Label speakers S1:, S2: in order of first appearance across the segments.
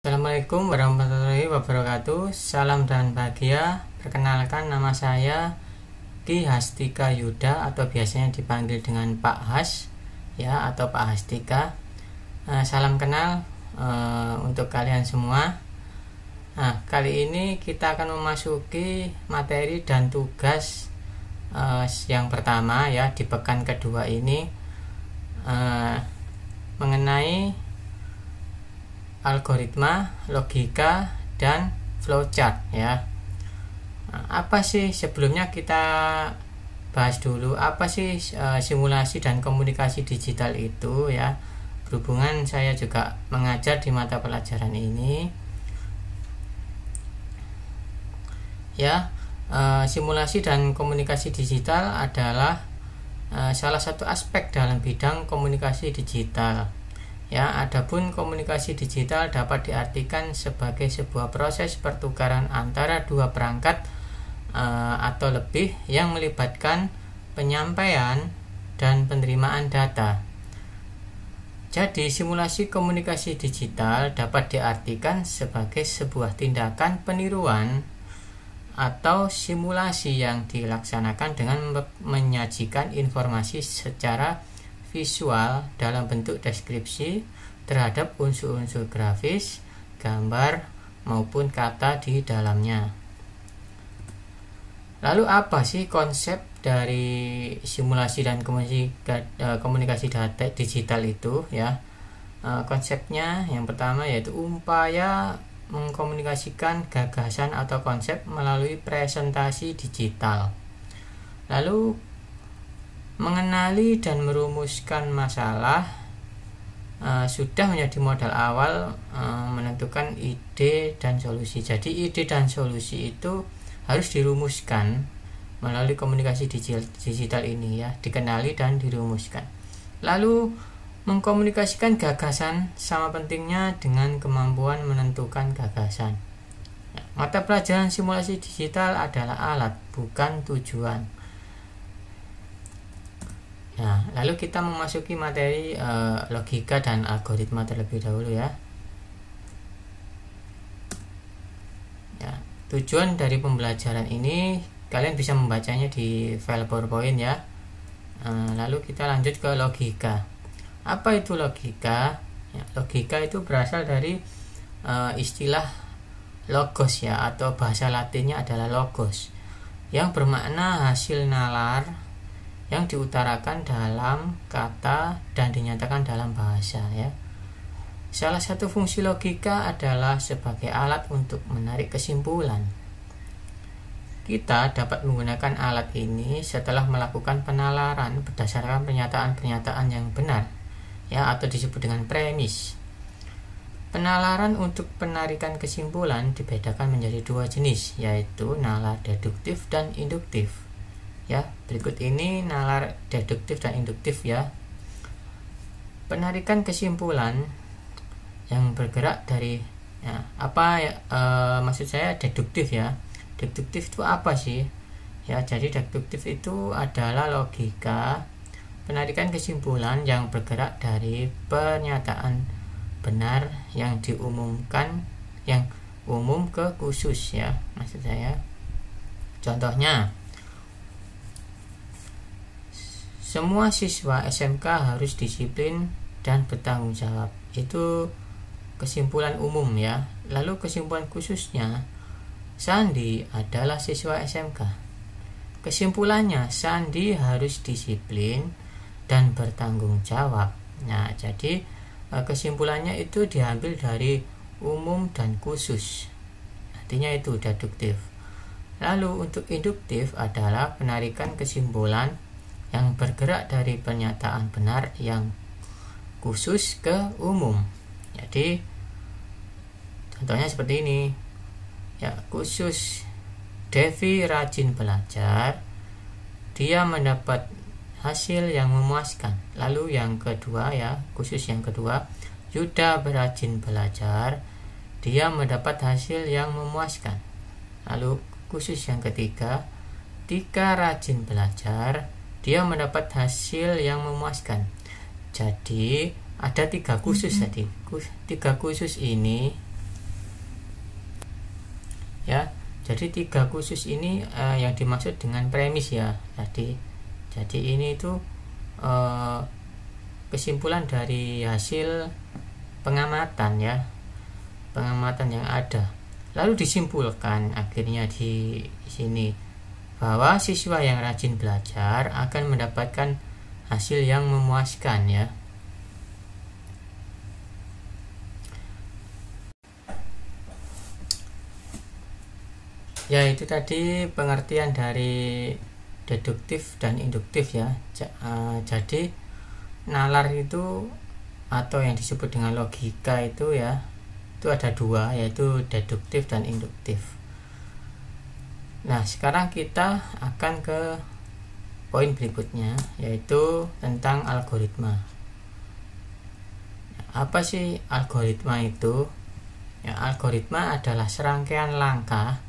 S1: Assalamualaikum warahmatullahi wabarakatuh. Salam dan bahagia. Perkenalkan, nama saya Ki Hastika Yuda atau biasanya dipanggil dengan Pak Has ya, atau Pak Hastika. Salam kenal untuk kalian semua. Kali ini kita akan memasuki materi dan tugas yang pertama ya, di pekan kedua ini, mengenai algoritma, logika, dan flowchart ya. Apa sih, sebelumnya kita bahas dulu apa sih simulasi dan komunikasi digital itu ya. Berhubungan saya juga mengajar di mata pelajaran ini ya. Simulasi dan komunikasi digital adalah salah satu aspek dalam bidang komunikasi digital. Ya, adapun komunikasi digital dapat diartikan sebagai sebuah proses pertukaran antara dua perangkat atau lebih yang melibatkan penyampaian dan penerimaan data. Jadi, simulasi komunikasi digital dapat diartikan sebagai sebuah tindakan peniruan atau simulasi yang dilaksanakan dengan menyajikan informasi secara visual dalam bentuk deskripsi terhadap unsur-unsur grafis, gambar, maupun kata di dalamnya. Lalu apa sih konsep dari simulasi dan komunikasi data digital itu ya? Konsepnya yang pertama yaitu upaya mengkomunikasikan gagasan atau konsep melalui presentasi digital. Lalu mengenali dan merumuskan masalah sudah menjadi modal awal menentukan ide dan solusi. Jadi ide dan solusi itu harus dirumuskan melalui komunikasi digital ini ya, dikenali dan dirumuskan. Lalu mengkomunikasikan gagasan sama pentingnya dengan kemampuan menentukan gagasan. Mata pelajaran simulasi digital adalah alat, bukan tujuan. Nah, lalu kita memasuki materi logika dan algoritma terlebih dahulu ya. Tujuan dari pembelajaran ini kalian bisa membacanya di file PowerPoint ya. Lalu kita lanjut ke logika. Apa itu logika? Ya, logika itu berasal dari istilah logos ya, atau bahasa Latinnya adalah logos, yang bermakna hasil nalar yang diutarakan dalam kata dan dinyatakan dalam bahasa ya. Salah satu fungsi logika adalah sebagai alat untuk menarik kesimpulan. Kita dapat menggunakan alat ini setelah melakukan penalaran berdasarkan pernyataan-pernyataan yang benar ya, atau disebut dengan premis. Penalaran untuk penarikan kesimpulan dibedakan menjadi dua jenis, yaitu nalar deduktif dan induktif. Ya, berikut ini nalar deduktif dan induktif ya. Penarikan kesimpulan yang bergerak dari maksud saya deduktif ya. Deduktif itu apa sih? Ya, jadi deduktif itu adalah logika penarikan kesimpulan yang bergerak dari pernyataan benar yang diumumkan, yang umum ke khusus ya, maksud saya. Contohnya, semua siswa SMK harus disiplin dan bertanggung jawab. Itu kesimpulan umum ya. Lalu kesimpulan khususnya, Sandi adalah siswa SMK. Kesimpulannya, Sandi harus disiplin dan bertanggung jawab. Nah, jadi kesimpulannya itu diambil dari umum dan khusus. Artinya itu deduktif. Lalu untuk induktif adalah penarikan kesimpulan yang bergerak dari pernyataan benar yang khusus ke umum. Jadi contohnya seperti ini ya, khusus, Devi rajin belajar, dia mendapat hasil yang memuaskan. Lalu yang kedua ya, khusus yang kedua, Yuda berajin belajar, dia mendapat hasil yang memuaskan. Lalu khusus yang ketiga, Tika rajin belajar, dia mendapat hasil yang memuaskan. Jadi ada tiga khusus tadi. Tiga khusus ini ya. Jadi 3 khusus ini yang dimaksud dengan premis ya tadi. Jadi ini itu kesimpulan dari hasil pengamatan ya, pengamatan yang ada. Lalu disimpulkan akhirnya di sini bahwa siswa yang rajin belajar akan mendapatkan hasil yang memuaskan ya. Ya, itu tadi pengertian dari deduktif dan induktif ya. Jadi nalar itu atau yang disebut dengan logika itu ya, itu ada 2, yaitu deduktif dan induktif. Nah, sekarang kita akan ke poin berikutnya, yaitu tentang algoritma. Apa sih algoritma itu? Ya, algoritma adalah serangkaian langkah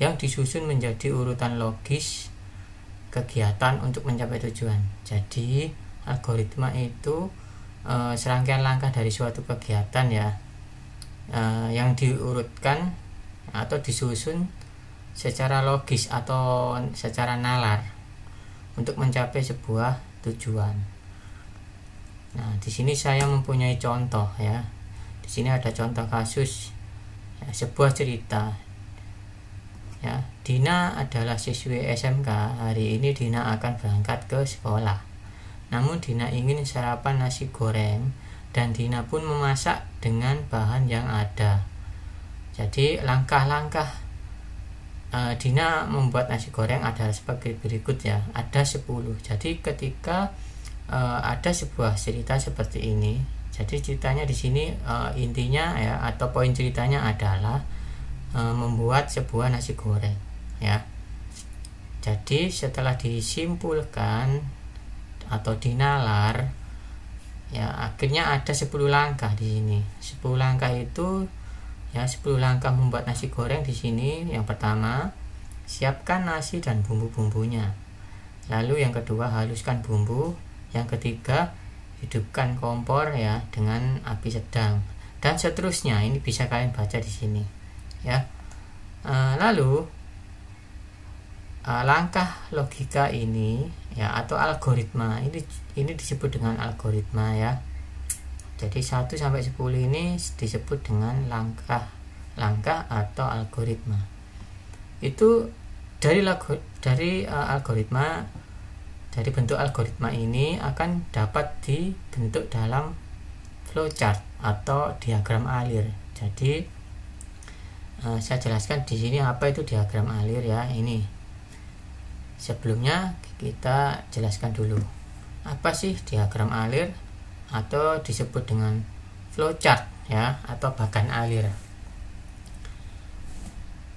S1: yang disusun menjadi urutan logis kegiatan untuk mencapai tujuan. Jadi algoritma itu serangkaian langkah dari suatu kegiatan ya, yang diurutkan atau disusun secara logis atau secara nalar untuk mencapai sebuah tujuan. Nah, di sini saya mempunyai contoh ya. Di sini ada contoh kasus ya, sebuah cerita. Ya, Dina adalah siswi SMK. Hari ini Dina akan berangkat ke sekolah. Namun Dina ingin sarapan nasi goreng dan Dina pun memasak dengan bahan yang ada. Jadi langkah-langkah Dina membuat nasi goreng adalah sebagai berikut ya. Ada 10. Jadi ketika ada sebuah cerita seperti ini, jadi ceritanya di sini intinya ya, atau poin ceritanya adalah membuat sebuah nasi goreng ya. Jadi setelah disimpulkan atau dinalar ya, akhirnya ada 10 langkah di sini. 10 langkah itu ya, 10 langkah membuat nasi goreng di sini. Yang pertama, siapkan nasi dan bumbu-bumbunya. Lalu yang kedua, haluskan bumbu. Yang ketiga, hidupkan kompor ya dengan api sedang, dan seterusnya. Ini bisa kalian baca di sini ya. Lalu langkah logika ini ya, atau algoritma ini disebut dengan algoritma ya. Jadi 1 sampai 10 ini disebut dengan langkah atau algoritma. Itu dari algoritma, dari bentuk algoritma ini akan dapat dibentuk dalam flowchart atau diagram alir. Jadi saya jelaskan di sini apa itu diagram alir ya. Ini sebelumnya kita jelaskan dulu apa sih diagram alir atau disebut dengan flowchart ya, atau bagan alir.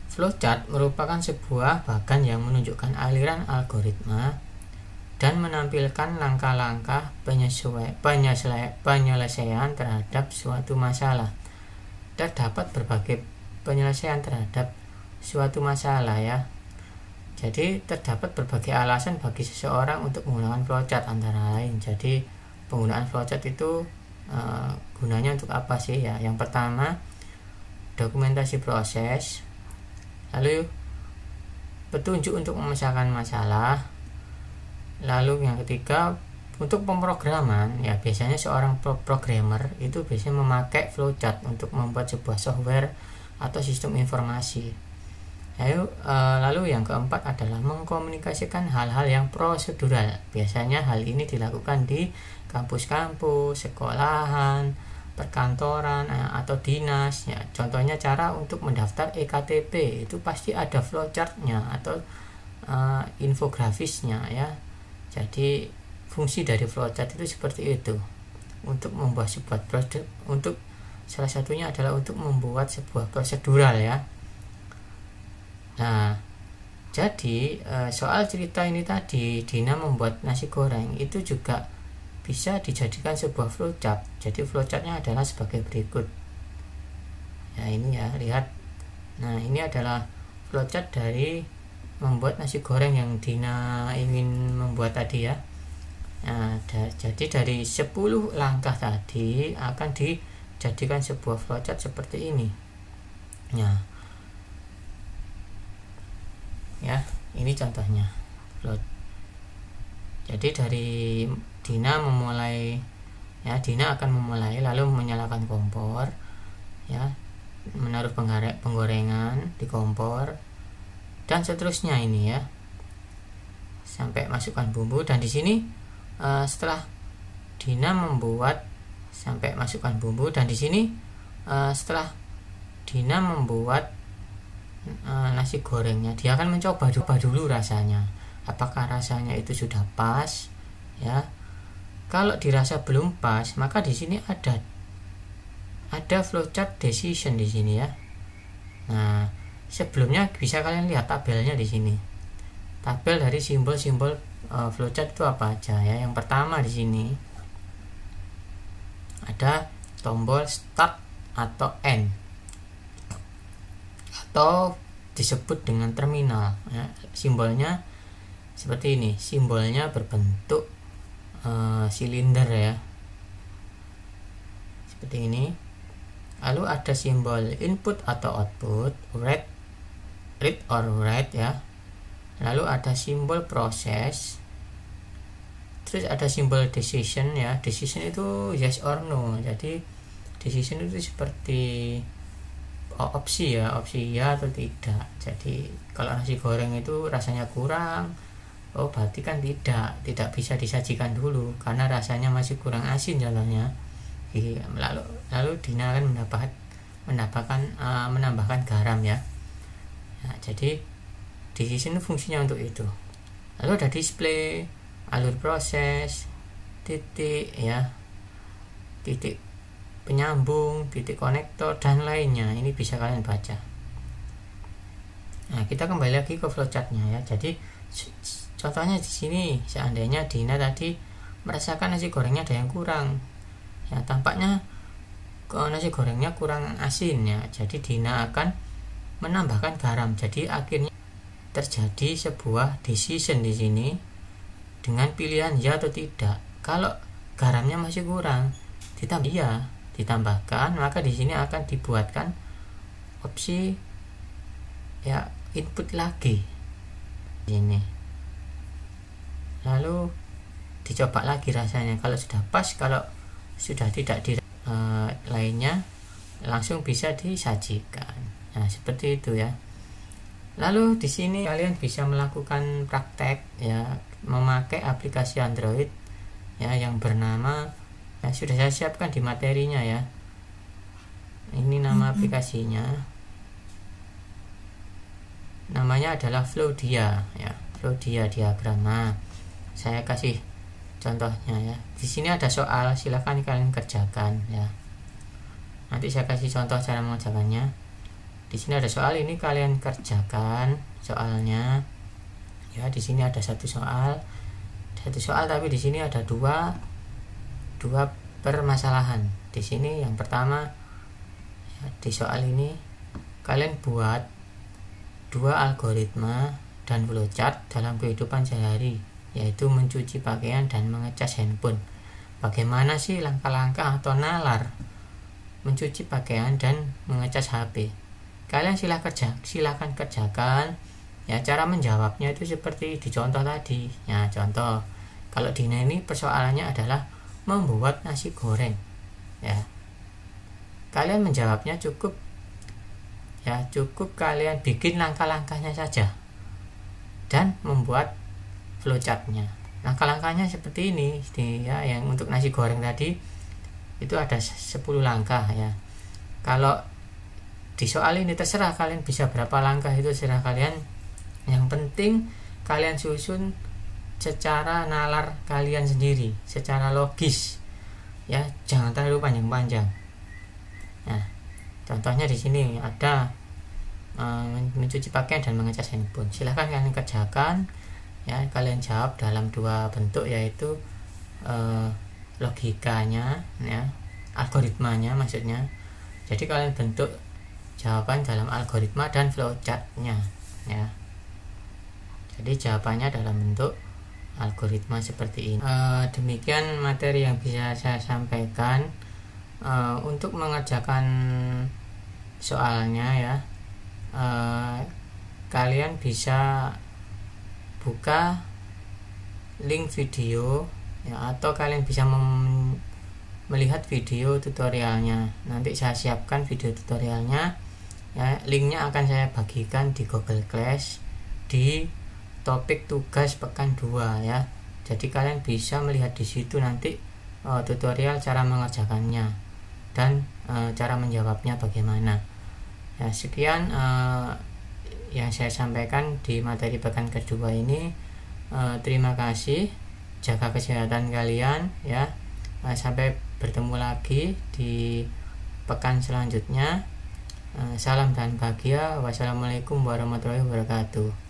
S1: Flowchart merupakan sebuah bagan yang menunjukkan aliran algoritma dan menampilkan langkah-langkah penyelesaian terhadap suatu masalah. Terdapat berbagai penyelesaian terhadap suatu masalah ya. Jadi terdapat berbagai alasan bagi seseorang untuk menggunakan flowchart, antara lain. Jadi penggunaan flowchart itu gunanya untuk apa sih ya? Yang pertama, dokumentasi proses. Lalu petunjuk untuk memecahkan masalah. Lalu yang ketiga, untuk pemrograman ya, biasanya seorang programmer itu biasanya memakai flowchart untuk membuat sebuah software atau sistem informasi. Lalu yang keempat adalah mengkomunikasikan hal-hal yang prosedural. Biasanya hal ini dilakukan di kampus-kampus, sekolahan, perkantoran atau dinas ya. Contohnya cara untuk mendaftar EKTP itu pasti ada flowchartnya atau infografisnya ya. Jadi fungsi dari flowchart itu seperti itu, untuk membuat sebuah prosedur, untuk salah satunya adalah untuk membuat sebuah prosedural ya. Nah, jadi soal cerita ini tadi, Dina membuat nasi goreng, itu juga bisa dijadikan sebuah flowchart. Jadi flowchartnya adalah sebagai berikut ya. Ini ya, lihat. Nah, ini adalah flowchart dari membuat nasi goreng yang Dina ingin membuat tadi ya. Nah, jadi dari 10 langkah tadi akan dijadikan sebuah flowchart seperti ini. Nah, ya. Ini contohnya flow. Jadi dari Dina memulai, ya, Dina akan memulai lalu menyalakan kompor, ya, menaruh penggorengan di kompor dan seterusnya ini, ya, sampai masukkan bumbu. Dan di sini setelah Dina membuat sampai masukkan bumbu, dan di sini setelah Dina membuat nasi gorengnya, dia akan mencoba dulu rasanya, apakah rasanya itu sudah pas, ya. Kalau dirasa belum pas, maka di sini ada flowchart decision di sini, ya. Nah, sebelumnya bisa kalian lihat tabelnya di sini. Tabel dari simbol-simbol flowchart itu apa aja, ya. Yang pertama di sini ada tombol start atau end, atau disebut dengan terminal, ya. Simbolnya seperti ini, simbolnya berbentuk silinder, ya, seperti ini. Lalu ada simbol input atau output, read or write, ya. Lalu ada simbol proses, terus ada simbol decision, ya. Decision itu yes or no. Jadi decision itu seperti opsi, ya, opsi ya atau tidak. Jadi kalau nasi goreng itu rasanya kurang, oh berarti kan tidak bisa disajikan dulu karena rasanya masih kurang asin jalannya. Lalu Dina akan menambahkan garam, ya. Nah, jadi decision fungsinya untuk itu. Lalu ada display, alur proses, titik, ya, titik penyambung, titik konektor dan lainnya. Ini bisa kalian baca. Nah, kita kembali lagi ke flowchartnya, ya. Jadi contohnya di sini, seandainya Dina tadi merasakan nasi gorengnya ada yang kurang, ya, tampaknya nasi gorengnya kurang asin, ya. Jadi Dina akan menambahkan garam. Jadi akhirnya terjadi sebuah decision di sini dengan pilihan ya atau tidak. Kalau garamnya masih kurang, ditambahkan, maka di sini akan dibuatkan opsi, ya, input lagi ini. Lalu dicoba lagi rasanya, kalau sudah pas, kalau sudah tidak lainnya langsung bisa disajikan. Nah, seperti itu, ya. Lalu di sini kalian bisa melakukan praktek, ya, memakai aplikasi Android, ya, yang bernama, ya, sudah saya siapkan di materinya, ya. Ini nama aplikasinya, namanya adalah Flowdia, ya, Flowdia diagram. Nah, saya kasih contohnya, ya. Di sini ada soal, silahkan kalian kerjakan, ya. Nanti saya kasih contoh cara mengerjakannya. Di sini ada soal, ini kalian kerjakan soalnya, ya. Di sini ada satu soal, tapi di sini ada dua permasalahan. Di sini yang pertama, ya, di soal ini kalian buat 2 algoritma dan flowchart dalam kehidupan sehari, yaitu mencuci pakaian dan mengecas handphone. Bagaimana sih langkah-langkah atau nalar mencuci pakaian dan mengecas HP? Kalian silahkan kerjakan, ya. Cara menjawabnya itu seperti di contoh tadi, ya. Contoh, kalau Dina ini persoalannya adalah membuat nasi goreng, ya. Kalian menjawabnya cukup kalian bikin langkah-langkahnya saja dan membuat flowchartnya. Langkah-langkahnya seperti ini, ya. Yang untuk nasi goreng tadi itu ada 10 langkah, ya. Kalau di soal ini terserah kalian bisa berapa langkah, itu terserah kalian. Yang penting kalian susun secara nalar kalian sendiri, secara logis, ya, jangan terlalu panjang-panjang. Nah, contohnya di sini ada mencuci pakaian dan mengecas handphone. Silahkan kalian kerjakan, ya. Kalian jawab dalam 2 bentuk, yaitu logikanya, ya, algoritmanya maksudnya. Jadi kalian bentuk jawaban dalam algoritma dan flowchartnya, ya. Jadi jawabannya dalam bentuk algoritma seperti ini. Demikian materi yang bisa saya sampaikan. Untuk mengerjakan soalnya, ya, kalian bisa buka link video ya, atau kalian bisa melihat video tutorialnya. Nanti saya siapkan video tutorialnya ya, linknya akan saya bagikan di Google Class di topik tugas pekan 2 ya. Jadi kalian bisa melihat di situ nanti tutorial cara mengerjakannya dan cara menjawabnya bagaimana. Ya, sekian yang saya sampaikan di materi pekan kedua ini. Terima kasih, jaga kesehatan kalian ya. Sampai bertemu lagi di pekan selanjutnya. Salam dan bahagia. Wassalamualaikum warahmatullahi wabarakatuh.